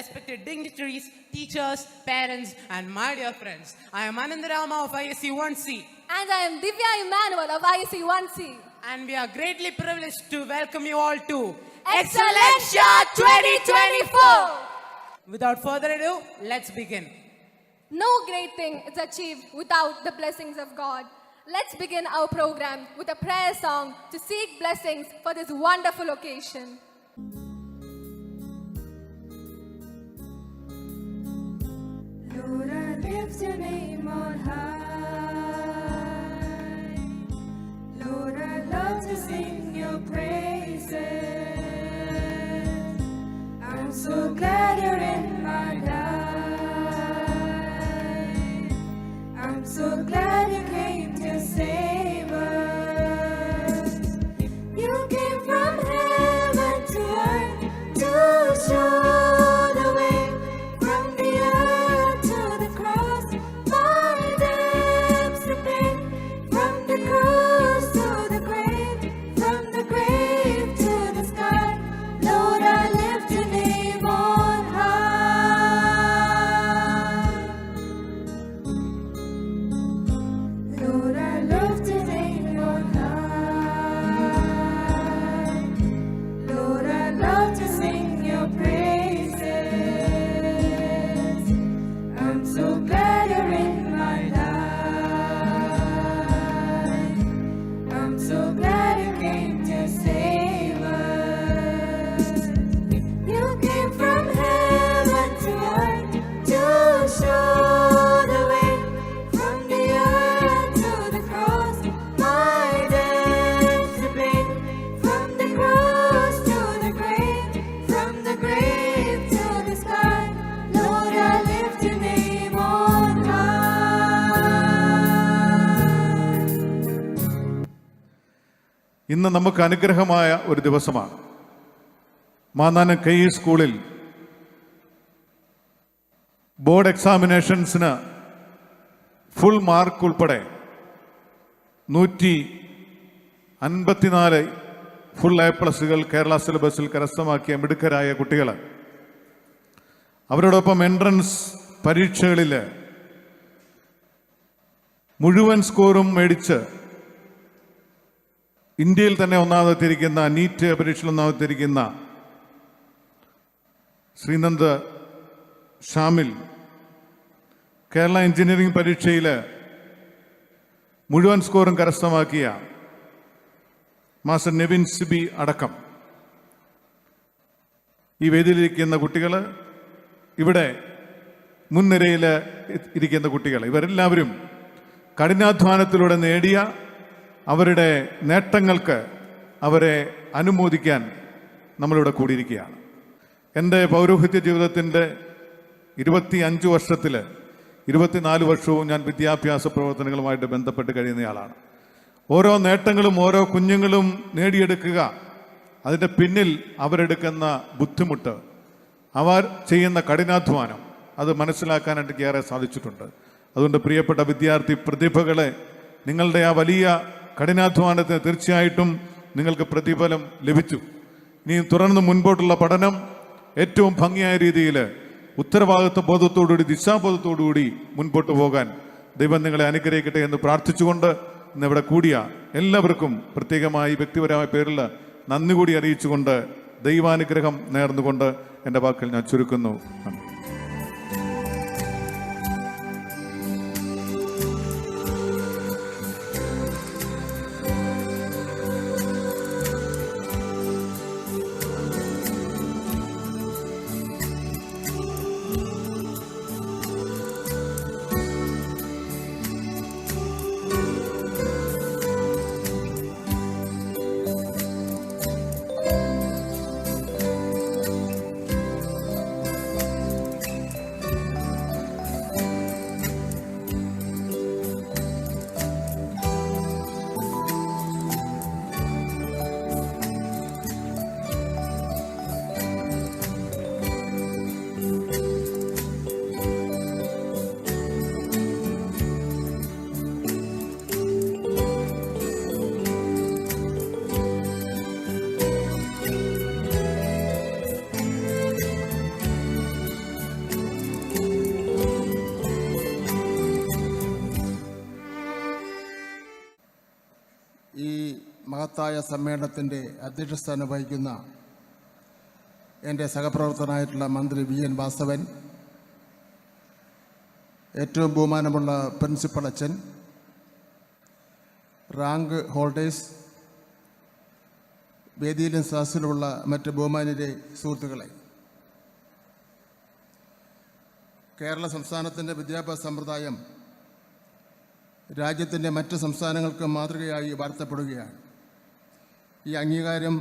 respected dignitaries, teachers, parents, and my dear friends. I am Anandarama of ISC 1C. And I am Divya Emmanuel of ISC 1C. And we are greatly privileged to welcome you all to Excellencia 2024. Without further ado, let's begin. No great thing is achieved without the blessings of God. Let's begin our program with a prayer song to seek blessings for this wonderful occasion. Lord, I lift your name on high. Lord, I love to sing your praises. I'm so glad you're in my life. I'm so glad you came to save us. You came from heaven to earth to show the way. From the earth to the cross, my debts to pay. From the cross to the grave, from the grave to the sky. Lord, I lift your name on high. Lord, I lift your name on high. Lord, I love to sing your praises. I'm so glad you're in my life. I'm so glad you came to save us. You came from heaven to earth to show the way. From the earth to the cross, my debts to pay. From the cross to the grave, from the grave to the sky. Lord, I lift your name on high. ഇന്ന് നമുക്ക് അനുഗ്രഹമായ ഒരു ദിവസമാണ്. Mannanam K E സ്കൂളിൽ board എക്സാമിനേഷൻസിന് full mark ഉൾപ്പെടെ 154 full A+കൾ Kerala സിലബസിൽ കരസ്ഥമാക്കിയ മിടുക്കരായ കുട്ടികൾ അവരോടൊപ്പം എൻട്രൻസ് പരീക്ഷകളിൽ മുഴുവൻ സ്കോറും മേടിച്ച് ഇന്ത്യയിൽ തന്നെ ഒന്നാമതെത്തിയിരിക്കുന്ന നീറ്റ് പരീക്ഷയിൽ ഒന്നാമതെത്തിയിരിക്കുന്ന ശ്രീനന്ദ് ഷാമിൽ, കേരള എഞ്ചിനീയറിംഗ് പരീക്ഷയിൽ മുഴുവൻ സ്കോറും കരസ്ഥമാക്കിയ മാസ്റ്റർ നെവിൻ സിബി അടക്കം ഈ വേദിയിലിരിക്കുന്ന കുട്ടികൾ, ഇവിടെ മുൻനിരയിൽ ഇരിക്കുന്ന കുട്ടികൾ, ഇവരെല്ലാവരും കഠിനാധ്വാനത്തിലൂടെ നേടിയ അവരുടെ നേട്ടങ്ങൾക്ക് അവരെ അനുമോദിക്കാൻ നമ്മളിവിടെ കൂടിയിരിക്കുകയാണ്. എൻ്റെ പൗരോഹിത്യ ജീവിതത്തിൻ്റെ 25 വർഷത്തിൽ 24 വർഷവും ഞാൻ വിദ്യാഭ്യാസ പ്രവർത്തനങ്ങളുമായിട്ട് ബന്ധപ്പെട്ട് കഴിയുന്നയാളാണ്. ഓരോ നേട്ടങ്ങളും ഓരോ കുഞ്ഞുങ്ങളും നേടിയെടുക്കുക, അതിൻ്റെ പിന്നിൽ അവരെടുക്കുന്ന ബുദ്ധിമുട്ട്, അവർ ചെയ്യുന്ന കഠിനാധ്വാനം, അത് മനസ്സിലാക്കാനായിട്ട് എനിക്ക് ഏറെ സാധിച്ചിട്ടുണ്ട്. അതുകൊണ്ട് പ്രിയപ്പെട്ട വിദ്യാർത്ഥി പ്രതിഭകളെ, നിങ്ങളുടെ ആ വലിയ കഠിനാധ്വാനത്തിന് തീർച്ചയായിട്ടും നിങ്ങൾക്ക് പ്രതിഫലം ലഭിച്ചു. ഇനിയും തുടർന്ന് മുൻപോട്ടുള്ള പഠനം ഏറ്റവും ഭംഗിയായ രീതിയിൽ ഉത്തരവാദിത്വ ബോധത്തോടുകൂടി ദിശാബോധത്തോടുകൂടി മുൻപോട്ട് പോകാൻ ദൈവം നിങ്ങളെ അനുഗ്രഹിക്കട്ടെ എന്ന് പ്രാർത്ഥിച്ചുകൊണ്ട് ഇന്നിവിടെ കൂടിയ എല്ലാവർക്കും പ്രത്യേകമായി വ്യക്തിപരമായ പേരിൽ നന്ദി കൂടി അറിയിച്ചുകൊണ്ട് ദൈവാനുഗ്രഹം നേർന്നുകൊണ്ട് എൻ്റെ വാക്കുകൾ ഞാൻ ചുരുക്കുന്നു. നന്ദി. മഹത്തായ സമ്മേളനത്തിൻ്റെ അധ്യക്ഷസ്ഥാനം വഹിക്കുന്ന എൻ്റെ സഹപ്രവർത്തകനായിട്ടുള്ള മന്ത്രി VN വാസവൻ, ഏറ്റവും ബഹുമാനമുള്ള പ്രിൻസിപ്പൽ അച്ഛൻ, റാങ്ക് ഹോൾഡേഴ്സ്, വേദിയിലും സദസ്സിലുമുള്ള മറ്റ് ബഹുമാന്യരെ, സുഹൃത്തുക്കളെ, കേരള സംസ്ഥാനത്തിൻ്റെ വിദ്യാഭ്യാസ സമ്പ്രദായം രാജ്യത്തിൻ്റെ മറ്റ് സംസ്ഥാനങ്ങൾക്ക് മാതൃകയായി വാഴ്ത്തപ്പെടുകയാണ്. ഈ അംഗീകാരം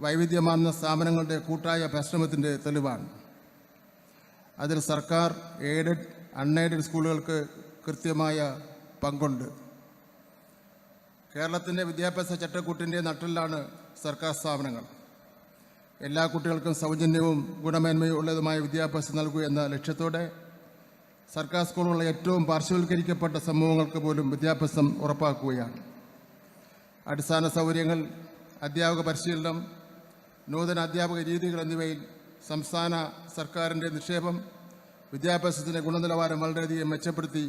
വൈവിധ്യമാർന്ന സ്ഥാപനങ്ങളുടെ കൂട്ടായ പരിശ്രമത്തിൻ്റെ തെളിവാണ്. അതിൽ സർക്കാർ, എയ്ഡഡ്, അൺഎയ്ഡഡ് സ്കൂളുകൾക്ക് കൃത്യമായ പങ്കുണ്ട്. കേരളത്തിൻ്റെ വിദ്യാഭ്യാസ ചട്ടക്കൂട്ടിൻ്റെ നട്ടെല്ലാണ് സർക്കാർ സ്ഥാപനങ്ങൾ. എല്ലാ കുട്ടികൾക്കും സൗജന്യവും ഗുണമേന്മയുള്ളതുമായ വിദ്യാഭ്യാസം നൽകുക എന്ന ലക്ഷ്യത്തോടെ സർക്കാർ സ്കൂളുകളിലെ ഏറ്റവും പാർശ്വവൽക്കരിക്കപ്പെട്ട സമൂഹങ്ങൾക്ക് പോലും വിദ്യാഭ്യാസം ഉറപ്പാക്കുകയാണ്. അടിസ്ഥാന സൗകര്യങ്ങൾ, അധ്യാപക പരിശീലനം, നൂതന അധ്യാപക രീതികൾ എന്നിവയിൽ സംസ്ഥാന സർക്കാരിൻ്റെ നിക്ഷേപം വിദ്യാഭ്യാസത്തിൻ്റെ ഗുണനിലവാരം വളരെയധികം മെച്ചപ്പെടുത്തി.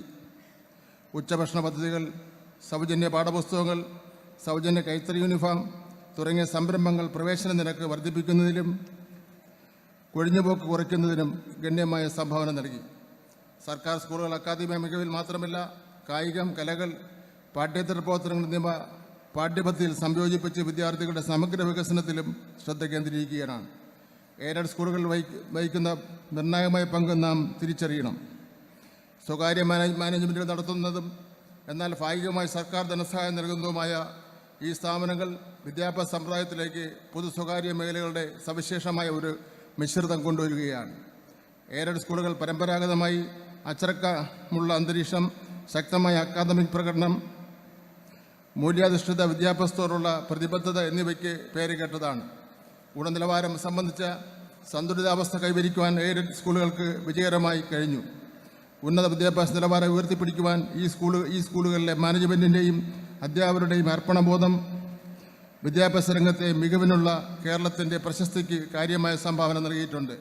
ഉച്ചഭക്ഷണ പദ്ധതികൾ, സൗജന്യ പാഠപുസ്തകങ്ങൾ, സൗജന്യ കൈത്തറി യൂണിഫോം തുടങ്ങിയ സംരംഭങ്ങൾ പ്രവേശന നിരക്ക് വർദ്ധിപ്പിക്കുന്നതിലും കൊഴിഞ്ഞുപോക്ക് കുറയ്ക്കുന്നതിനും ഗണ്യമായ സംഭാവന നൽകി. സർക്കാർ സ്കൂളുകൾ അക്കാദമിക മികവിൽ മാത്രമല്ല, കായികം, കലകൾ, പാഠ്യേതര പ്രവർത്തനങ്ങൾ എന്നിവ പാഠ്യപദ്ധതിയിൽ സംയോജിപ്പിച്ച് വിദ്യാർത്ഥികളുടെ സമഗ്ര വികസനത്തിലും ശ്രദ്ധ കേന്ദ്രീകരിക്കുകയാണ്. എയ്ഡഡ് സ്കൂളുകൾ വഹിക്കുന്ന നിർണായകമായ പങ്ക് നാം തിരിച്ചറിയണം. സ്വകാര്യ മാനേജ്മെൻറ്റുകൾ നടത്തുന്നതും എന്നാൽ ഭാഗികമായി സർക്കാർ ധനസഹായം നൽകുന്നതുമായ ഈ സ്ഥാപനങ്ങൾ വിദ്യാഭ്യാസ സമ്പ്രദായത്തിലേക്ക് പൊതു സ്വകാര്യ മേഖലകളുടെ സവിശേഷമായ ഒരു മിശ്രിതം കൊണ്ടുവരികയാണ്. എയ്ഡഡ് സ്കൂളുകൾ പരമ്പരാഗതമായി അച്ചടക്കമുള്ള അന്തരീക്ഷം, ശക്തമായ അക്കാദമിക് പ്രകടനം, മൂല്യാധിഷ്ഠിത വിദ്യാഭ്യാസത്തോടുള്ള പ്രതിബദ്ധത എന്നിവയ്ക്ക് പേരുകേട്ടതാണ്. ഗുണനിലവാരം സംബന്ധിച്ച സന്തുലിതാവസ്ഥ കൈവരിക്കുവാൻ എയ്ഡഡ് സ്കൂളുകൾക്ക് വിജയകരമായി കഴിഞ്ഞു. ഉന്നത വിദ്യാഭ്യാസ നിലവാരം ഉയർത്തിപ്പിടിക്കുവാൻ ഈ സ്കൂളുകളിലെ മാനേജ്മെൻറ്റിൻ്റെയും അധ്യാപകരുടെയും അർപ്പണബോധം വിദ്യാഭ്യാസ രംഗത്തെ മികവിനുള്ള കേരളത്തിൻ്റെ പ്രശസ്തിക്ക് കാര്യമായ സംഭാവന നൽകിയിട്ടുണ്ട്.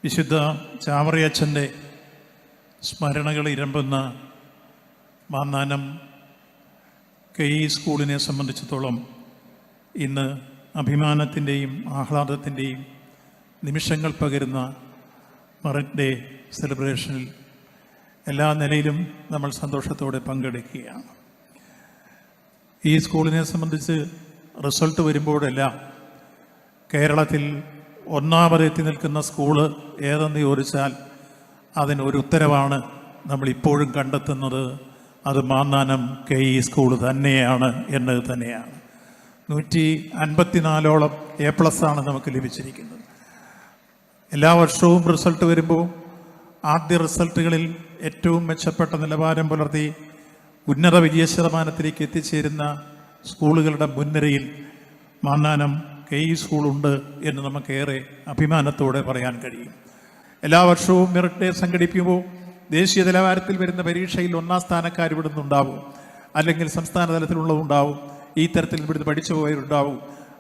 വിശുദ്ധ ചാവറയച്ചൻ്റെ സ്മരണകൾ ഇരമ്പുന്ന മാന്നാനം KE സ്കൂളിനെ സംബന്ധിച്ചിടത്തോളം ഇന്ന് അഭിമാനത്തിൻ്റെയും ആഹ്ലാദത്തിൻ്റെയും നിമിഷങ്ങൾ പകരുന്ന മെറിറ്റ് ഡേ സെലിബ്രേഷനിൽ എല്ലാ നിലയിലും നമ്മൾ സന്തോഷത്തോടെ പങ്കെടുക്കുകയാണ്. ഈ സ്കൂളിനെ സംബന്ധിച്ച് റിസൾട്ട് വരുമ്പോഴെല്ലാം കേരളത്തിൽ ഒന്നാമതെത്തി നിൽക്കുന്ന സ്കൂള് ഏതെന്ന് ചോദിച്ചാൽ അതിനൊരു ഉത്തരവാണ് നമ്മളിപ്പോഴും കണ്ടെത്തുന്നത്. അത് മാന്നാനം KE സ്കൂൾ തന്നെയാണ് എന്നത് തന്നെയാണ്. 154ഓളം A+ ആണ് നമുക്ക് ലഭിച്ചിരിക്കുന്നത്. എല്ലാ വർഷവും റിസൾട്ട് വരുമ്പോൾ ആദ്യ റിസൾട്ടുകളിൽ ഏറ്റവും മെച്ചപ്പെട്ട നിലവാരം പുലർത്തി ഉന്നത വിജയ ശതമാനത്തിലേക്ക് എത്തിച്ചേരുന്ന സ്കൂളുകളുടെ മുൻനിരയിൽ മാന്നാനം KE സ്കൂളുണ്ട് എന്ന് നമുക്കേറെ അഭിമാനത്തോടെ പറയാൻ കഴിയും. എല്ലാ വർഷവും മെറിറ്റ് ഡേ സംഘടിപ്പിക്കുമ്പോൾ ദേശീയ നിലവാരത്തിൽ വരുന്ന പരീക്ഷയിൽ 1ാം സ്ഥാനക്കാർ ഇവിടുന്ന് ഉണ്ടാവും, അല്ലെങ്കിൽ സംസ്ഥാന തലത്തിലുള്ളതുണ്ടാവും, ഈ തരത്തിൽ ഇവിടുന്ന് പഠിച്ചു പോയവരുണ്ടാവും.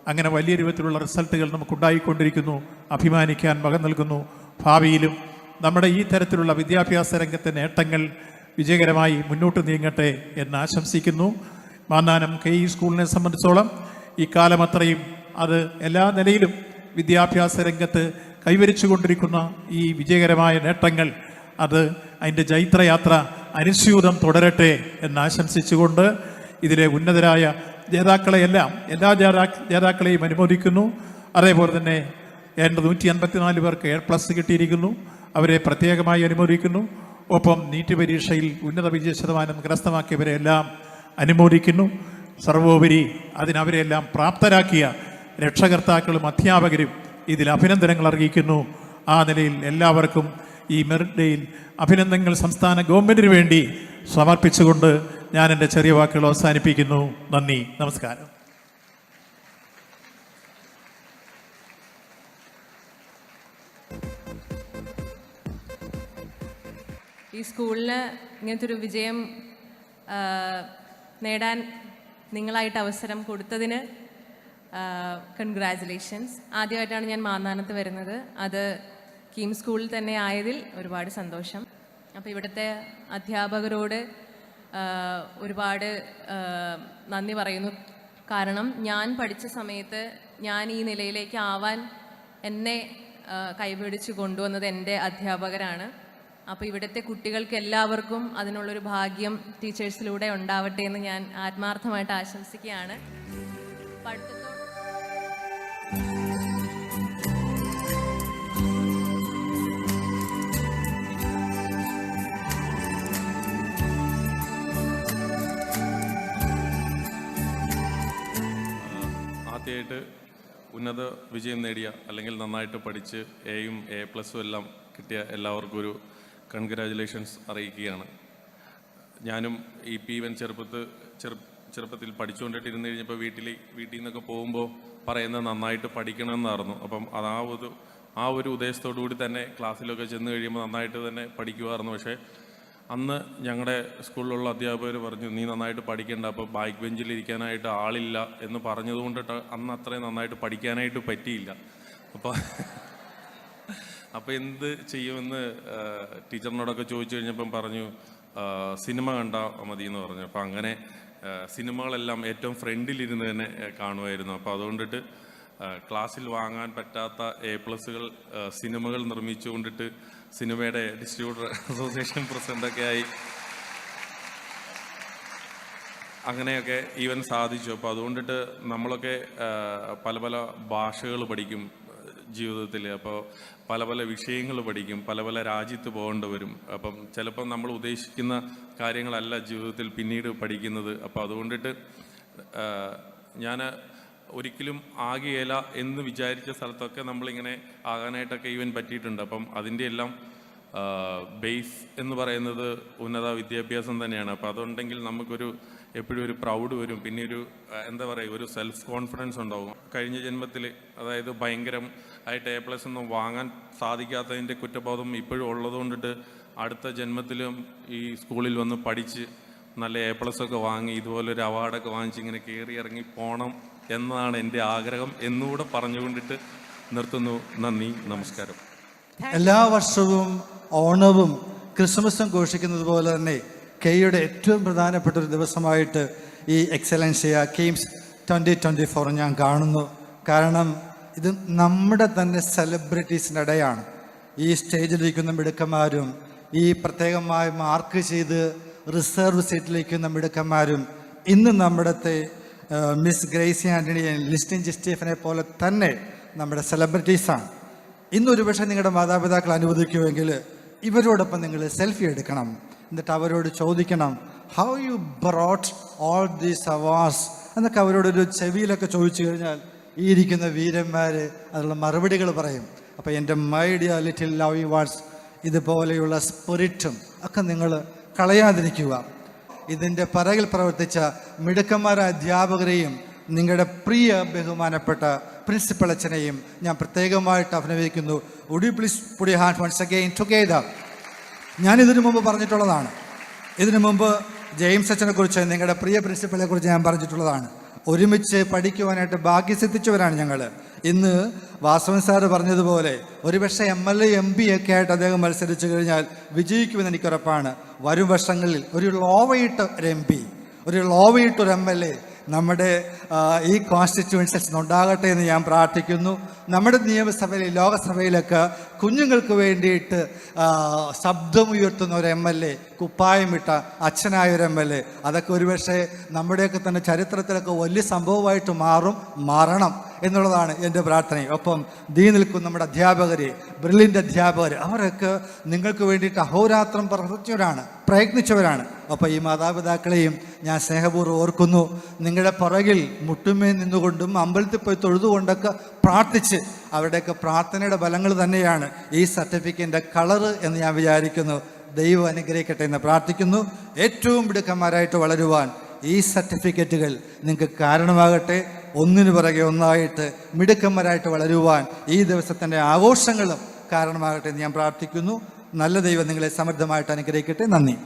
അങ്ങനെ വലിയ രൂപത്തിലുള്ള റിസൾട്ടുകൾ നമുക്കുണ്ടായിക്കൊണ്ടിരിക്കുന്നു. അഭിമാനിക്കാൻ വക നൽകുന്നു. ഭാവിയിലും നമ്മുടെ ഈ തരത്തിലുള്ള വിദ്യാഭ്യാസ രംഗത്തെ നേട്ടങ്ങൾ വിജയകരമായി മുന്നോട്ട് നീങ്ങട്ടെ എന്ന് ആശംസിക്കുന്നു. മാന്നാനം KE സ്കൂളിനെ സംബന്ധിച്ചോളം ഈ കാലം അത്രയും അത് എല്ലാ നിലയിലും വിദ്യാഭ്യാസ രംഗത്ത് കൈവരിച്ചു കൊണ്ടിരിക്കുന്ന ഈ വിജയകരമായ നേട്ടങ്ങൾ അത് അതിൻ്റെ ജൈത്രയാത്ര അനുസ്യൂതം തുടരട്ടെ എന്ന് ആശംസിച്ചുകൊണ്ട് ഇതിലെ ഉന്നതരായ ജേതാക്കളെയെല്ലാം എല്ലാ ജേതാക്കളെയും അനുമോദിക്കുന്നു. അതേപോലെ തന്നെ 154 പേർക്ക് A+ കിട്ടിയിരിക്കുന്നു. അവരെ പ്രത്യേകമായി അനുമോദിക്കുന്നു. ഒപ്പം നീറ്റ് പരീക്ഷയിൽ ഉന്നത വിജയ ശതമാനം കരസ്ഥമാക്കിയവരെല്ലാം അനുമോദിക്കുന്നു. സർവോപരി അതിനവരെല്ലാം പ്രാപ്തരാക്കിയ രക്ഷകർത്താക്കളും അധ്യാപകരും ഇതിൽ അഭിനന്ദനങ്ങൾ അറിയിക്കുന്നു. ആ നിലയിൽ എല്ലാവർക്കും ഈ മെറിറ്റ് ഡേയിൽ അഭിനന്ദനങ്ങൾ സംസ്ഥാന ഗവൺമെൻറ്റിന് വേണ്ടി സമർപ്പിച്ചുകൊണ്ട് ഞാൻ എൻ്റെ ചെറിയ വാക്കുകൾ അവസാനിപ്പിക്കുന്നു. നന്ദി, നമസ്കാരം. ഈ സ്കൂളിന് ഇങ്ങനത്തെ ഒരു വിജയം നേടാൻ നിങ്ങളായിട്ട് അവസരം കൊടുത്തതിന് കൺഗ്രാജുലേഷൻസ്. ആദ്യമായിട്ടാണ് ഞാൻ മാന്നാനത്ത് വരുന്നത്. അത് കീം സ്കൂളിൽ തന്നെ ആയതിൽ ഒരുപാട് സന്തോഷം. അപ്പോൾ ഇവിടുത്തെ അധ്യാപകരോട് ഒരുപാട് നന്ദി പറയുന്നു. കാരണം ഞാൻ പഠിച്ച സമയത്ത് ഞാൻ ഈ നിലയിലേക്ക് ആവാൻ എന്നെ കൈപിടിച്ച് കൊണ്ടുവന്നത് എൻ്റെ അധ്യാപകരാണ്. അപ്പോൾ ഇവിടുത്തെ കുട്ടികൾക്ക് എല്ലാവർക്കും അതിനുള്ളൊരു ഭാഗ്യം ടീച്ചേഴ്സിലൂടെ ഉണ്ടാവട്ടെ എന്ന് ഞാൻ ആത്മാർത്ഥമായിട്ട് ആശംസിക്കുകയാണ്. ആദ്യമായിട്ട് ഉന്നത വിജയം നേടിയ അല്ലെങ്കിൽ നന്നായിട്ട് പഠിച്ച് എയും A+ എല്ലാം കിട്ടിയ എല്ലാവർക്കും ഒരു കൺഗ്രാജുലേഷൻസ് അറിയിക്കുകയാണ്. ഞാനും ഈ P1 ചെറുപ്പത്തിൽ പഠിച്ചുകൊണ്ടിട്ടിരുന്ന് കഴിഞ്ഞപ്പോൾ വീട്ടിൽ നിന്നൊക്കെ പോകുമ്പോൾ പറയുന്നത് നന്നായിട്ട് പഠിക്കണമെന്നായിരുന്നു. അപ്പം ആ ഒരു ഉദ്ദേശത്തോടു കൂടി തന്നെ ക്ലാസ്സിലൊക്കെ ചെന്ന് കഴിയുമ്പോൾ നന്നായിട്ട് തന്നെ പഠിക്കുമായിരുന്നു. പക്ഷേ അന്ന് ഞങ്ങളുടെ സ്കൂളിലുള്ള അധ്യാപകർ പറഞ്ഞു, നീ നന്നായിട്ട് പഠിക്കേണ്ട, അപ്പോൾ ബാക്ക് ബെഞ്ചിൽ ഇരിക്കാനായിട്ട് ആളില്ല എന്ന് പറഞ്ഞതുകൊണ്ടിട്ട് അന്ന് അത്രയും നന്നായിട്ട് പഠിക്കാനായിട്ട് പറ്റിയില്ല. അപ്പോൾ എന്ത് ചെയ്യുമെന്ന് ടീച്ചറിനോടൊക്കെ ചോദിച്ചു കഴിഞ്ഞപ്പം പറഞ്ഞു, സിനിമ കണ്ടാൽ മതി എന്ന് പറഞ്ഞു. അപ്പോൾ അങ്ങനെ സിനിമകളെല്ലാം ഏറ്റവും ഫ്രണ്ടിലിരുന്ന് തന്നെ കാണുമായിരുന്നു. അപ്പോൾ അതുകൊണ്ടിട്ട് ക്ലാസ്സിൽ വാങ്ങാൻ പറ്റാത്ത A+കൾ സിനിമകൾ നിർമ്മിച്ചുകൊണ്ടിട്ട് സിനിമയുടെ ഡിസ്ട്രിബ്യൂട്ടർ അസോസിയേഷൻ പ്രസിഡൻ്റൊക്കെ ആയി അങ്ങനെയൊക്കെ ഈവൻ സാധിച്ചു. അപ്പോൾ അതുകൊണ്ടിട്ട് നമ്മളൊക്കെ പല പല ഭാഷകൾ പഠിക്കും ജീവിതത്തിൽ. അപ്പോൾ പല പല വിഷയങ്ങൾ പഠിക്കും, പല പല രാജ്യത്ത് പോകേണ്ടി വരും. അപ്പം ചിലപ്പം നമ്മൾ ഉദ്ദേശിക്കുന്ന കാര്യങ്ങളല്ല ജീവിതത്തിൽ പിന്നീട് പഠിക്കുന്നത്. അപ്പോൾ അതുകൊണ്ടിട്ട് ഞാൻ ഒരിക്കലും ആകുകയില്ല എന്ന് വിചാരിച്ച സ്ഥലത്തൊക്കെ നമ്മളിങ്ങനെ ആകാനായിട്ടൊക്കെ ഈവൻ പറ്റിയിട്ടുണ്ട്. അപ്പം അതിൻ്റെ എല്ലാം ബേസ് എന്ന് പറയുന്നത് ഉന്നത വിദ്യാഭ്യാസം തന്നെയാണ്. അപ്പോൾ അതുണ്ടെങ്കിൽ നമുക്കൊരു എപ്പോഴും ഒരു പ്രൗഡ് വരും, പിന്നെ ഒരു എന്താ പറയുക, ഒരു സെൽഫ് കോൺഫിഡൻസ് ഉണ്ടാവും. കഴിഞ്ഞ ജന്മത്തിൽ അതായത് ഭയങ്കരം ആയിട്ട് A+ ഒന്നും വാങ്ങാൻ സാധിക്കാത്തതിൻ്റെ കുറ്റബോധം ഇപ്പോഴും ഉള്ളതുകൊണ്ടിട്ട് അടുത്ത ജന്മത്തിലും ഈ സ്കൂളിൽ വന്ന് പഠിച്ച് നല്ല A+ ഒക്കെ വാങ്ങി ഇതുപോലൊരു അവാർഡൊക്കെ വാങ്ങിച്ച് ഇങ്ങനെ കയറി ഇറങ്ങി പോകണം എന്നാണ് എൻ്റെ ആഗ്രഹം എന്നുകൂടെ പറഞ്ഞുകൊണ്ടിട്ട് നിർത്തുന്നു. നന്ദി, നമസ്കാരം. എല്ലാ വർഷവും ഓണവും ക്രിസ്മസും ഘോഷിക്കുന്നത് പോലെ തന്നെ കെയുടെ ഏറ്റവും പ്രധാനപ്പെട്ട ഒരു ദിവസമായിട്ട് ഈ എക്സലൻസിയ കെയിംസ് 2024 ഞാൻ കാണുന്നു. കാരണം ഇത് നമ്മുടെ തന്നെ സെലിബ്രിറ്റീസിൻ്റെ ഇടയാണ്. ഈ സ്റ്റേജിലിരിക്കുന്ന മിടുക്കന്മാരും ഈ പ്രത്യേകമായി മാർക്ക് ചെയ്ത് റിസർവ് സീറ്റിലിരിക്കുന്ന മിടുക്കന്മാരും ഇന്ന് നമ്മുടെ മിസ് ഗ്രേസി ആൻ്റണി, ലിസ്റ്റിൻ സ്റ്റീഫനെ പോലെ തന്നെ നമ്മുടെ സെലിബ്രിറ്റീസാണ്. ഇന്നൊരു പക്ഷേ നിങ്ങളുടെ മാതാപിതാക്കൾ അനുവദിക്കുമെങ്കിൽ ഇവരോടൊപ്പം നിങ്ങൾ സെൽഫി എടുക്കണം. എന്നിട്ട് അവരോട് ചോദിക്കണം, how you brought all these awards എന്നൊക്കെ അവരോടൊരു ചെവിയിലൊക്കെ ചോദിച്ചു കഴിഞ്ഞാൽ ഈ ഇരിക്കുന്ന വീരന്മാർ അതിനുള്ള മറുപടികൾ പറയും. അപ്പോൾ എൻ്റെ my dear little love wards ഇതുപോലെയുള്ള സ്പിരിറ്റും ഒക്കെ നിങ്ങൾ കളയാതിരിക്കുക. ഇതിൻ്റെ പിറകിൽ പ്രവർത്തിച്ച മിടുക്കന്മാരായ അധ്യാപകരെയും നിങ്ങളുടെ പ്രിയ ബഹുമാനപ്പെട്ട പ്രിൻസിപ്പൽ അച്ഛനെയും ഞാൻ പ്രത്യേകമായിട്ട് അഭിനന്ദിക്കുന്നു. Would you please put your hand once again together. ഞാനിതിനു മുമ്പ് പറഞ്ഞിട്ടുള്ളതാണ്. ഇതിനു മുമ്പ് ജെയിംസ് അച്ഛനെ കുറിച്ച്, നിങ്ങളുടെ പ്രിയ പ്രിൻസിപ്പലെ കുറിച്ച് ഞാൻ പറഞ്ഞിട്ടുള്ളതാണ്. ഒരുമിച്ച് പഠിക്കുവാനായിട്ട് ഭാഗ്യസിദ്ധിച്ചവരാണ് ഞങ്ങൾ. ഇന്ന് വാസവൻ സാറ് പറഞ്ഞതുപോലെ ഒരുപക്ഷെ MLA MP ഒക്കെ ആയിട്ട് അദ്ദേഹം മത്സരിച്ചു കഴിഞ്ഞാൽ വിജയിക്കുമെന്ന് എനിക്കുറപ്പാണ്. വരും വർഷങ്ങളിൽ ഒരു ലോവയിട്ടൊരു MP, ഒരു ലോവയിട്ടൊരു MLA നമ്മുടെ ഈ കോൺസ്റ്റിറ്റ്യുവൻസിൽ ഉണ്ടാകട്ടെ എന്ന് ഞാൻ പ്രാർത്ഥിക്കുന്നു. നമ്മുടെ നിയമസഭയിൽ, ലോകസഭയിലൊക്കെ കുഞ്ഞുങ്ങൾക്ക് വേണ്ടിയിട്ട് ശബ്ദമുയർത്തുന്ന ഒരു MLA, കുപ്പായമിട്ട അച്ഛനായൊരു MLA, അതൊക്കെ ഒരുപക്ഷെ നമ്മുടെയൊക്കെ തന്നെ ചരിത്രത്തിലൊക്കെ വലിയ സംഭവമായിട്ട് മാറണം എന്നുള്ളതാണ് എൻ്റെ പ്രാർത്ഥന. ഒപ്പം നിൽക്കുന്ന നമ്മുടെ അധ്യാപകർ, ബ്രില്യൻ്റ് അധ്യാപകർ, അവരൊക്കെ നിങ്ങൾക്ക് വേണ്ടിയിട്ട് അഹോരാത്രം പ്രയത്നിച്ചവരാണ്. അപ്പോൾ ഈ മാതാപിതാക്കളെയും ഞാൻ സ്നേഹപൂർവ്വം ഓർക്കുന്നു. നിങ്ങളുടെ പുറകിൽ മുട്ടുമേ നിന്നുകൊണ്ടും അമ്പലത്തിൽ പോയി തൊഴുതുകൊണ്ടൊക്കെ പ്രാർത്ഥിച്ച്, അവരുടെയൊക്കെ പ്രാർത്ഥനയുടെ ഫലങ്ങൾ തന്നെയാണ് ഈ സർട്ടിഫിക്കറ്റിൻ്റെ കളറ് എന്ന് ഞാൻ വിചാരിക്കുന്നു. ദൈവം അനുഗ്രഹിക്കട്ടെ എന്ന് പ്രാർത്ഥിക്കുന്നു. ഏറ്റവും മിടുക്കന്മാരായിട്ട് വളരുവാൻ ഈ സർട്ടിഫിക്കറ്റുകൾ നിങ്ങൾക്ക് കാരണമാകട്ടെ. ഒന്നിനു പുറകെ ഒന്നായിട്ട് മിടുക്കന്മാരായിട്ട് വളരുവാൻ ഈ ദിവസത്തിൻ്റെ ആഘോഷങ്ങളും കാരണമാകട്ടെ എന്ന് ഞാൻ പ്രാർത്ഥിക്കുന്നു. നല്ല ദൈവം നിങ്ങളെ സമൃദ്ധമായിട്ട് അനുഗ്രഹിക്കട്ടെ. നന്ദി.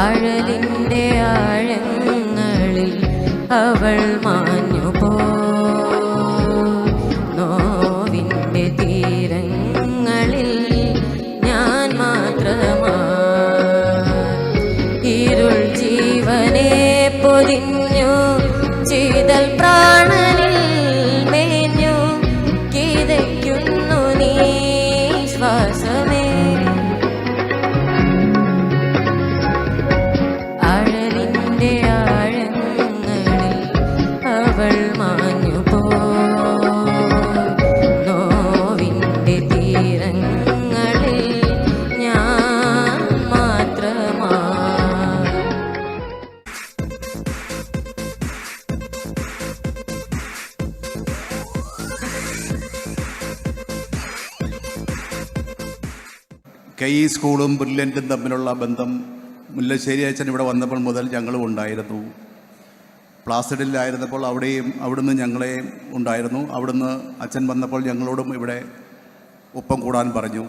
ആഴലിൻ്റെ ആഴങ്ങളിൽ അവൾ മാഞ്ഞുപോ, നോവിൻ്റെ തീരങ്ങളിൽ ഞാൻ മാത്രമായി. ഇരുൾ ജീവനെ പൊതിഞ്ഞു, ചിതൽ പ്രാണനിൽ മേഞ്ഞു, കിതയ്ക്കുന്നു നീ ശ്വാസമേ. കൈ സ്കൂളും ബ്രില്യൻറ്റും തമ്മിലുള്ള ബന്ധം മുല്ലശ്ശേരി അച്ഛൻ ഇവിടെ വന്നപ്പോൾ മുതൽ ഞങ്ങളും ഉണ്ടായിരുന്നു. പ്ലാസിഡിലായിരുന്നപ്പോൾ അവിടുന്ന് ഞങ്ങളെ ഉണ്ടായിരുന്നു. അവിടുന്ന് അച്ഛൻ വന്നപ്പോൾ ഞങ്ങളോടും ഇവിടെ ഒപ്പം കൂടാൻ പറഞ്ഞു.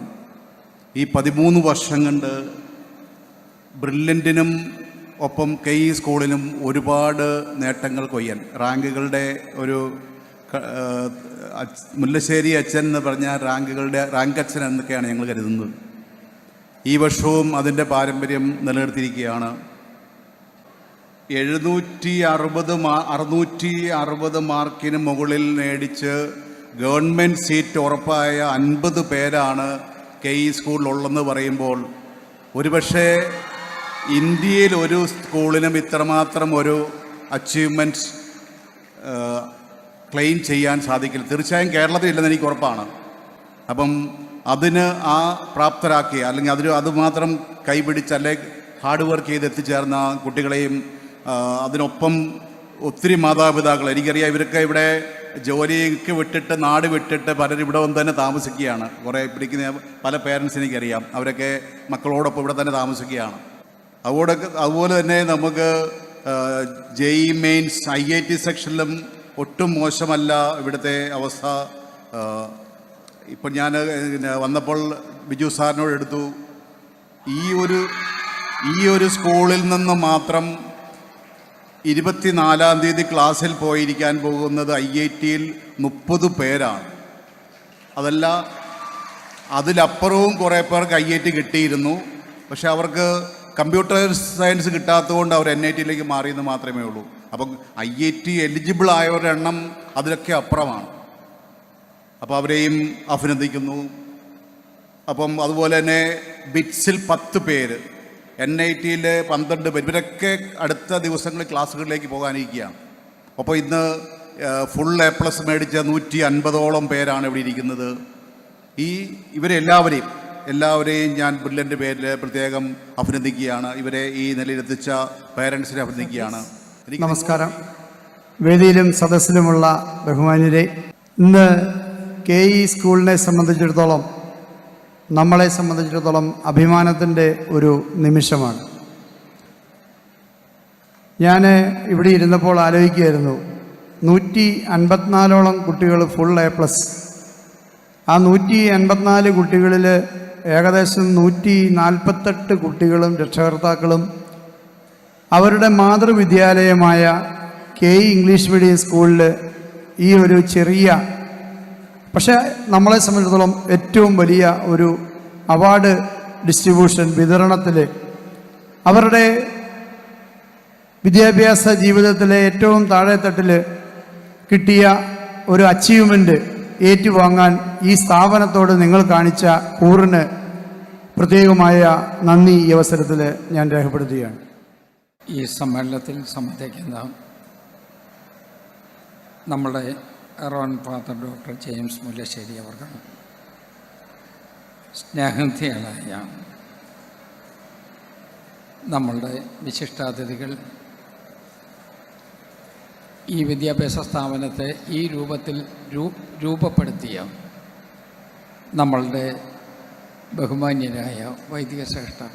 ഈ 13 വർഷം കൊണ്ട് ബ്രില്യൻറ്റിനും ഒപ്പം കൈ സ്കൂളിനും ഒരുപാട് നേട്ടങ്ങൾ കൊയ്യാൻ, റാങ്കുകളുടെ ഒരു മുല്ലശ്ശേരി അച്ഛൻ എന്ന് പറഞ്ഞാൽ റാങ്ക് അച്ഛൻ എന്നൊക്കെയാണ് ഞങ്ങൾ കരുതുന്നത്. ഈ വർഷവും അതിൻ്റെ പാരമ്പര്യം നിലനിർത്തിയിരിക്കുകയാണ്. 660 മാർക്കിന് മുകളിൽ നേടിച്ച് ഗവൺമെൻറ് സീറ്റ് ഉറപ്പായ 50 പേരാണ് കെ ഇ സ്കൂളിലുള്ളതെന്ന് പറയുമ്പോൾ ഒരുപക്ഷെ ഇന്ത്യയിൽ ഒരു സ്കൂളിനും ഇത്രമാത്രം ഒരു അച്ചീവ്മെൻറ്റ് ക്ലെയിം ചെയ്യാൻ സാധിക്കില്ല. തീർച്ചയായും കേരളത്തിൽ ഇല്ലെന്ന് എനിക്ക് ഉറപ്പാണ്. അപ്പം അതിന് പ്രാപ്തരാക്കിയ, അല്ലെങ്കിൽ അതുമാത്രം കൈപിടിച്ച് അല്ലെങ്കിൽ ഹാർഡ് വർക്ക് ചെയ്ത് എത്തിച്ചേർന്ന കുട്ടികളെയും അതിനൊപ്പം ഒത്തിരി മാതാപിതാക്കൾ, എനിക്കറിയാം ഇവരൊക്കെ ഇവിടെ ജോലിക്ക് വിട്ടിട്ട് നാട് വിട്ടിട്ട് പലരും ഇവിടെ വന്ന് തന്നെ താമസിക്കുകയാണ്. കുറേ പിടിക്കുന്ന പല പേരൻസ് എനിക്കറിയാം, അവരൊക്കെ മക്കളോടൊപ്പം ഇവിടെ തന്നെ താമസിക്കുകയാണ്. അതുപോലെ തന്നെ നമുക്ക് JEE മെയിൻസ് IIT സെക്ഷനിലും ഒട്ടും മോശമല്ല ഇവിടുത്തെ അവസ്ഥ. ഇപ്പം ഞാൻ വന്നപ്പോൾ ബിജു സാറിനോട് എടുത്തു, ഈ ഒരു സ്കൂളിൽ നിന്ന് മാത്രം 24-ാം തീയതി ക്ലാസ്സിൽ പോയിരിക്കാൻ പോകുന്നത് IIT-യിൽ 30 പേരാണ്. അതല്ല, അതിലപ്പുറവും കുറേ പേർക്ക് IIT കിട്ടിയിരുന്നു. പക്ഷെ അവർക്ക് കമ്പ്യൂട്ടർ സയൻസ് കിട്ടാത്തതുകൊണ്ട് അവർ NIT-യിലേക്ക് മാറിയെന്ന് മാത്രമേ ഉള്ളൂ. അപ്പം IIT എലിജിബിൾ ആയവരുടെ എണ്ണം അതിലൊക്കെ അപ്പുറമാണ്. അപ്പോൾ അവരെയും അഭിനന്ദിക്കുന്നു. അപ്പം അതുപോലെ തന്നെ ബിറ്റ്സിൽ 10 പേര്, NIT-യിൽ 12 പേര്, ഇവരൊക്കെ അടുത്ത ദിവസങ്ങളിൽ ക്ലാസ്സുകളിലേക്ക് പോകാനിരിക്കുകയാണ്. അപ്പോൾ ഇന്ന് ഫുൾ A+ മേടിച്ച 150ഓളം പേരാണ് ഇവിടെ ഇരിക്കുന്നത്. എല്ലാവരെയും ഞാൻ ബ്രില്യൻ്റെ പേരിൽ പ്രത്യേകം അഭിനന്ദിക്കുകയാണ്. ഇവരെ ഈ നിലയിലെത്തിച്ച പേരൻസിനെ അഭിനന്ദിക്കുകയാണ്. നമസ്കാരം. വേദിയിലും സദസ്സിലുമുള്ള ബഹുമാന്യരെ, ഇന്ന് KE സ്കൂളിനെ സംബന്ധിച്ചിടത്തോളം, നമ്മളെ സംബന്ധിച്ചിടത്തോളം അഭിമാനത്തിൻ്റെ ഒരു നിമിഷമാണ്. ഞാൻ ഇവിടെ ഇരുന്നപ്പോൾ ആലോചിക്കുകയായിരുന്നു, 154ഓളം കുട്ടികൾ ഫുൾ A+. ആ 184 കുട്ടികളിൽ ഏകദേശം 148 കുട്ടികളും രക്ഷകർത്താക്കളും അവരുടെ മാതൃവിദ്യാലയമായ KE ഇംഗ്ലീഷ് മീഡിയം സ്കൂളിൽ ഈ ഒരു ചെറിയ, പക്ഷേ നമ്മളെ സംബന്ധിച്ചിടത്തോളം ഏറ്റവും വലിയ ഒരു അവാർഡ് ഡിസ്ട്രിബ്യൂഷൻ വിതരണത്തിൽ അവരുടെ വിദ്യാഭ്യാസ ജീവിതത്തിലെ ഏറ്റവും താഴെത്തട്ടിൽ കിട്ടിയ ഒരു അച്ചീവ്മെൻറ്റ് ഏറ്റുവാങ്ങാൻ ഈ സ്ഥാപനത്തോട് നിങ്ങൾ കാണിച്ച കൂറിന് പ്രത്യേകമായ നന്ദി ഈ അവസരത്തിൽ ഞാൻ രേഖപ്പെടുത്തുകയാണ്. ഈ സമ്മേളനത്തിൽ സംബന്ധിക്കുന്ന നമ്മുടെ ഫാദർ ഡോക്ടർ ജെയിംസ് മുല്ലശ്ശേരി അവർക്ക്, സ്നേഹനിധികളായ നമ്മളുടെ വിശിഷ്ടാതിഥികൾ, ഈ വിദ്യാഭ്യാസ സ്ഥാപനത്തെ ഈ രൂപത്തിൽ രൂപപ്പെടുത്തിയ നമ്മളുടെ ബഹുമാന്യരായ വൈദിക ശ്രേഷ്ഠർ,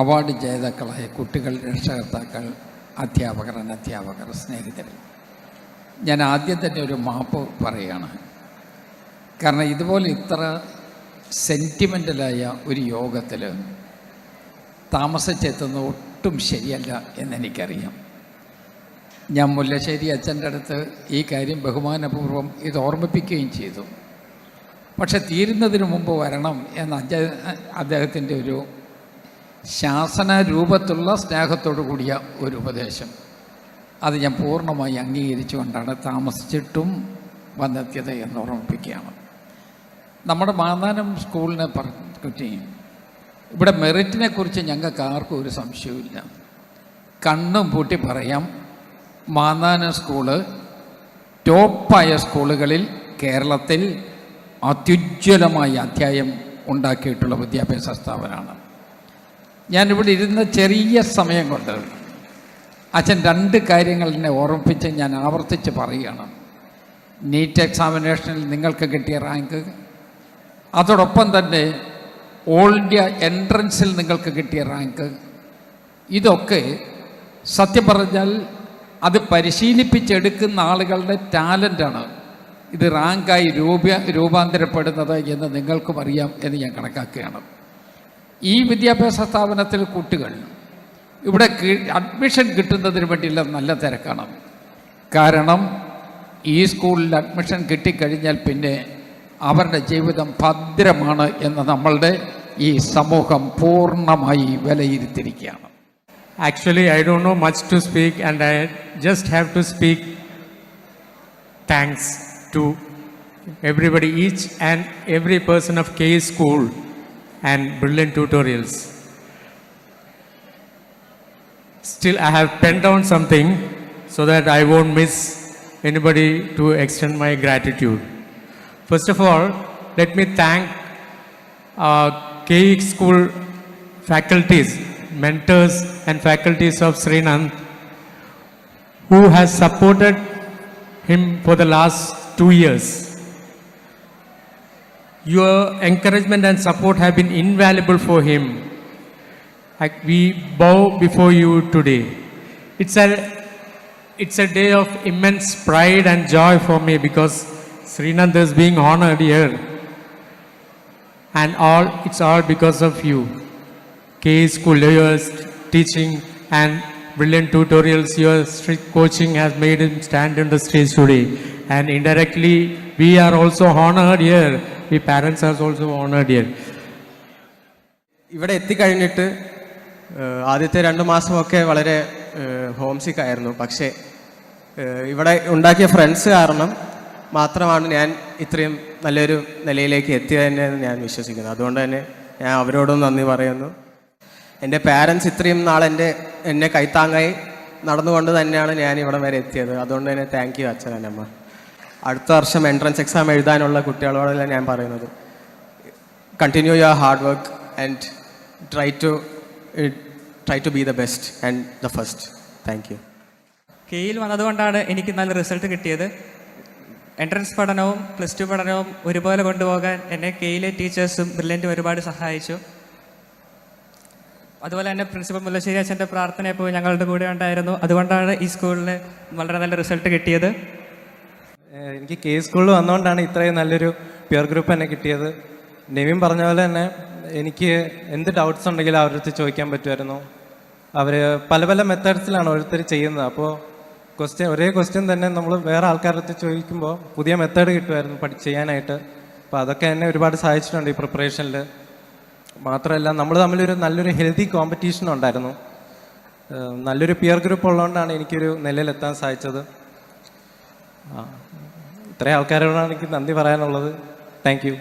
അവാർഡ് ജേതാക്കളായ കുട്ടികൾ, രക്ഷകർത്താക്കൾ, അധ്യാപകർ, അനധ്യാപകർ, സ്നേഹിതർ, ഞാൻ ആദ്യം തന്നെ ഒരു മാപ്പ് പറയുകയാണ്. കാരണം ഇതുപോലെ ഇത്ര സെൻറ്റിമെൻ്റലായ ഒരു യോഗത്തിൽ താമസിച്ചെത്തുന്നത് ഒട്ടും ശരിയല്ല എന്നെനിക്കറിയാം. ഞാൻ മുല്ലശ്ശേരി അച്ഛൻ്റെ അടുത്ത് ഈ കാര്യം ബഹുമാനപൂർവ്വം ഇത് ഓർമ്മിപ്പിക്കുകയും ചെയ്തു. പക്ഷെ തീരുന്നതിന് മുമ്പ് വരണം എന്ന അദ്ദേഹത്തിൻ്റെ ഒരു ശാസന രൂപത്തിലുള്ള സ്നേഹത്തോടു കൂടിയ ഒരു ഉപദേശം, അത് ഞാൻ പൂർണ്ണമായി അംഗീകരിച്ചുകൊണ്ടാണ് താമസിച്ചിട്ടും വന്നെത്തിയത് എന്ന് ഓർമ്മിപ്പിക്കുകയാണ്. നമ്മുടെ മാന്നാനം സ്കൂളിനെ പറ്റി ഇവിടെ മെറിറ്റിനെ കുറിച്ച് ഞങ്ങൾക്ക് ആർക്കും ഒരു സംശയവുമില്ല. കണ്ണും പൂട്ടി പറയാം, മാന്നാനം സ്കൂള് ടോപ്പായ സ്കൂളുകളിൽ കേരളത്തിൽ അത്യുജ്വലമായ അധ്യായം ഉണ്ടാക്കിയിട്ടുള്ള വിദ്യാഭ്യാസ സ്ഥാപനമാണ്. ഞാനിവിടെ ഇരുന്ന ചെറിയ സമയം കൊണ്ട് അച്ഛൻ 2 കാര്യങ്ങൾ എന്നെ ഓർമ്മിപ്പിച്ച് ഞാൻ ആവർത്തിച്ച് പറയുകയാണ്. നീറ്റ് എക്സാമിനേഷനിൽ നിങ്ങൾക്ക് കിട്ടിയ റാങ്ക്, അതോടൊപ്പം തന്നെ ഓൾ ഇന്ത്യ എൻട്രൻസിൽ നിങ്ങൾക്ക് കിട്ടിയ റാങ്ക്, ഇതൊക്കെ സത്യം പറഞ്ഞാൽ അത് പരിശീലിപ്പിച്ചെടുക്കുന്ന ആളുകളുടെ ടാലൻ്റാണ് ഇത് റാങ്കായി രൂപാന്തരപ്പെടുന്നത് എന്ന് നിങ്ങൾക്കും അറിയാം എന്ന് ഞാൻ കണക്കാക്കുകയാണ്. ഈ വിദ്യാഭ്യാസ സ്ഥാപനത്തിൽ കുട്ടികൾ ഇവിടെ അഡ്മിഷൻ കിട്ടുന്നതിന് വേണ്ടിയുള്ള നല്ല തിരക്കാണ്. കാരണം ഈ സ്കൂളിൽ അഡ്മിഷൻ കിട്ടിക്കഴിഞ്ഞാൽ പിന്നെ അവരുടെ ജീവിതം ഭദ്രമാണ് എന്ന് നമ്മളുടെ ഈ സമൂഹം പൂർണ്ണമായി വിലയിരുത്തിയിരിക്കുകയാണ്. Actually, I don't know much to speak, and I just have to speak thanks to everybody, each and every person of KE School and Brilliant Tutorials. Still, I have penned down something so that I won't miss anybody to extend my gratitude. First of all, let me thank KE School faculties, mentors and faculties of Srinand who has supported him for the last 2 years. Your encouragement and support have been invaluable for him. We bow before you today. It's a day of immense pride and joy for me because Srinand is being honored here, and it's all because of you. KE School, your teaching and Brilliant Tutorials, your strict coaching has made him stand in the stage today. And indirectly, we are also honored here. We parents are also honored here. ഇവിടെ എത്തിക്കഴിഞ്ഞിട്ട് ആദ്യത്തെ 2 മാസമൊക്കെ വളരെ home സിക്ക് ആയിരുന്നു. പക്ഷേ ഇവിടെ ഉണ്ടാക്കിയ friends കാരണം മാത്രമാണ് ഞാൻ ഇത്രയും നല്ലൊരു നിലയിലേക്ക് എത്തിയതെന്ന് ഞാൻ വിശ്വസിക്കുന്നു. അതുകൊണ്ട് തന്നെ ഞാൻ അവരോടും നന്ദി പറയുന്നു. എൻ്റെ പാരൻസ് ഇത്രയും നാൾ എന്നെ കൈത്താങ്ങായി നടന്നുകൊണ്ട് തന്നെയാണ് ഞാൻ ഇവിടം വരെ എത്തിയത്. അതുകൊണ്ട് തന്നെ താങ്ക് യു അച്ഛൻ അമ്മ. അടുത്ത വർഷം എൻട്രൻസ് എക്സാം എഴുതാനുള്ള കുട്ടികളോടെല്ലാം ഞാൻ പറയുന്നത്, continue your hard work and try to be the best and the first. Thank you. കെയിൽ വന്നതുകൊണ്ടാണ് എനിക്ക് നല്ല റിസൾട്ട് കിട്ടിയത്. എൻട്രൻസ് പഠനവും +2 പഠനവും ഒരുപോലെ കൊണ്ടുപോകാൻ എന്നെ കെയിലെ ടീച്ചേഴ്സും ബ്രില്യൻറ്റും ഒരുപാട് സഹായിച്ചു. അതുപോലെ തന്നെ പ്രിൻസിപ്പൽ മുല്ലശ്ശേരി അച്ഛൻ്റെ പ്രാർത്ഥന എപ്പോഴും ഞങ്ങളുടെ കൂടെ ഉണ്ടായിരുന്നു. അതുകൊണ്ടാണ് ഈ സ്കൂളിൽ വളരെ നല്ല റിസൾട്ട് കിട്ടിയത്. എനിക്ക് കെ സ്കൂളിൽ വന്നുകൊണ്ടാണ് ഇത്രയും നല്ലൊരു പിയർ ഗ്രൂപ്പ് തന്നെ കിട്ടിയത്. നെവിൻ പറഞ്ഞ പോലെ തന്നെ എനിക്ക് എന്ത് ഡൗട്ട്സ് ഉണ്ടെങ്കിലും അവരുടെ അടുത്ത് ചോദിക്കാൻ പറ്റുമായിരുന്നു. അവർ പല പല മെത്തേഡ്സിലാണ് ഓരോരുത്തർ ചെയ്യുന്നത്. അപ്പോൾ ഒരേ ക്വസ്റ്റ്യൻ തന്നെ നമ്മൾ വേറെ ആൾക്കാരുടെ അടുത്ത് ചോദിക്കുമ്പോൾ പുതിയ മെത്തേഡ് കിട്ടുമായിരുന്നു ചെയ്യാനായിട്ട്. അപ്പോൾ അതൊക്കെ എന്നെ ഒരുപാട് സഹായിച്ചിട്ടുണ്ട് ഈ പ്രിപ്പറേഷനിൽ. മാത്രമല്ല നമ്മൾ തമ്മിലൊരു നല്ലൊരു ഹെൽത്തി കോമ്പറ്റീഷൻ ഉണ്ടായിരുന്നു. നല്ലൊരു പിയർ ഗ്രൂപ്പ് ഉള്ളതുകൊണ്ടാണ് എനിക്കൊരു നിലയിലെത്താൻ സാധിച്ചത്. ഇത്രയും ആൾക്കാരോടാണ് എനിക്ക് നന്ദി പറയാനുള്ളത്. Thank you.